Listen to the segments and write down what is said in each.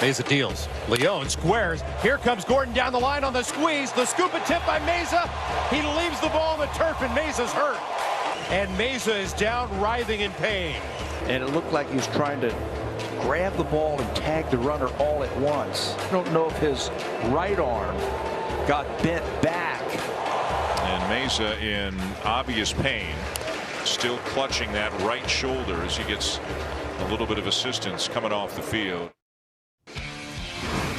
Mayza deals. Leone squares. Here comes Gordon down the line on the squeeze. The scoop attempt by Mayza. He leaves the ball on the turf, and Mayza's hurt. And Mayza is down, writhing in pain. And it looked like he was trying to grab the ball and tag the runner all at once. I don't know if his right arm got bent back. And Mayza in obvious pain, still clutching that right shoulder as he gets a little bit of assistance coming off the field.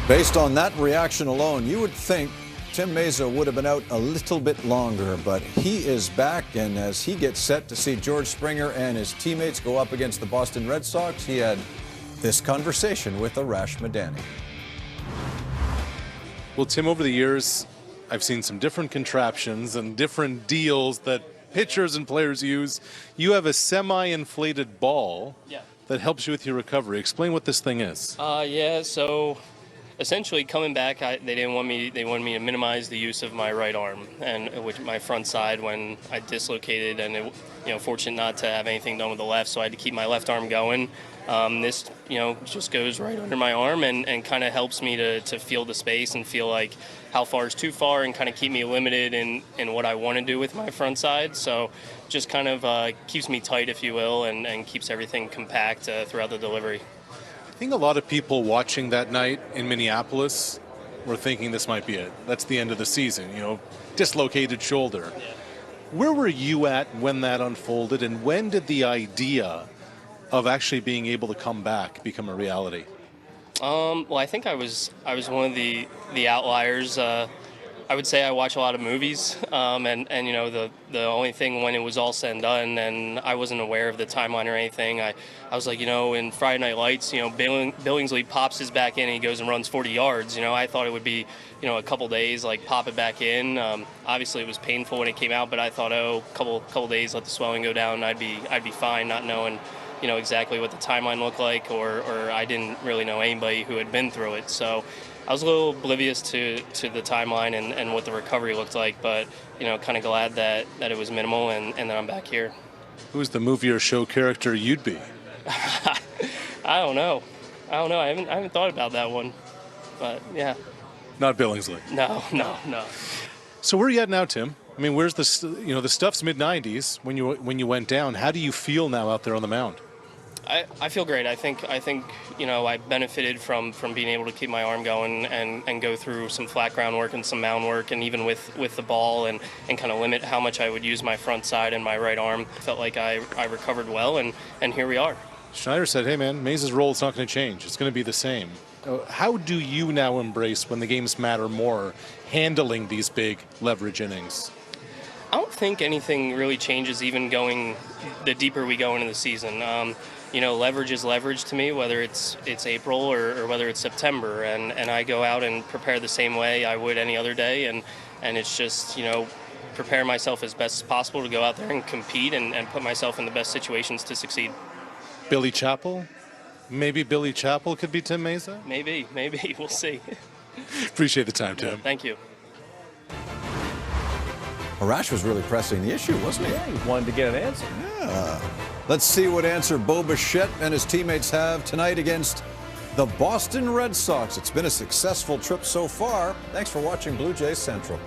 Based on that reaction alone, you would think Tim Mayza would have been out a little bit longer, but he is back, and as he gets set to see George Springer and his teammates go up against the Boston Red Sox, he had this conversation with Arash Madani. Well, Tim, over the years, I've seen some different contraptions and different deals that pitchers and players use. You have a semi-inflated ball that helps you with your recovery. Explain what this thing is. Yeah, so essentially coming back, they wanted me to minimize the use of my right arm and which my front side when I dislocated, and fortunate not to have anything done with the left, so I had to keep my left arm going. This just goes right under my arm and kind of helps me to feel the space and feel like how far is too far, and kind of keep me limited in what I want to do with my front side. So just kind of keeps me tight, if you will, and keeps everything compact throughout the delivery. I think a lot of people watching that night in Minneapolis were thinking this might be it. That's the end of the season, dislocated shoulder. Yeah. Where were you at when that unfolded, and when did the idea of actually being able to come back become a reality? Well, I think I was one of the outliers. I would say I watch a lot of movies, and the only thing when it was all said and done, and I wasn't aware of the timeline or anything, I was like, in Friday Night Lights, Billingsley pops his back in and he goes and runs 40 yards. I thought it would be, a couple days, like pop it back in. Obviously it was painful when it came out, but I thought, couple days, let the swelling go down, I'd be fine, not knowing exactly what the timeline looked like, or I didn't really know anybody who had been through it. So I was a little oblivious to the timeline and what the recovery looked like, but kind of glad that it was minimal and that I'm back here. Who's the movie or show character you'd be? I don't know. I haven't thought about that one, but yeah. Not Billingsley. No. So where are you at now, Tim? I mean, where's the stuff's mid-90s when you went down. How do you feel now out there on the mound? I feel great. I think I benefited from being able to keep my arm going and go through some flat ground work and some mound work, and even with the ball and kind of limit how much I would use my front side and my right arm. Felt like I recovered well, and here we are. Schneider said, hey man, Mayza's role is not going to change. It's going to be the same. How do you now embrace, when the games matter more, handling these big leverage innings? I don't think anything really changes, even going the deeper we go into the season. Leverage is leverage to me, whether it's April or whether it's September, and I go out and prepare the same way I would any other day, and it's just prepare myself as best as possible to go out there and compete and put myself in the best situations to succeed. Billy Chappell? Maybe Billy Chappell could be Tim Mayza? Maybe. We'll see. Appreciate the time, Tim. Thank you. Arash was really pressing the issue, wasn't he? Yeah, he wanted to get an answer. Yeah. Let's see what answer Bo Bichette and his teammates have tonight against the Boston Red Sox. It's been a successful trip so far. Thanks for watching Blue Jays Central.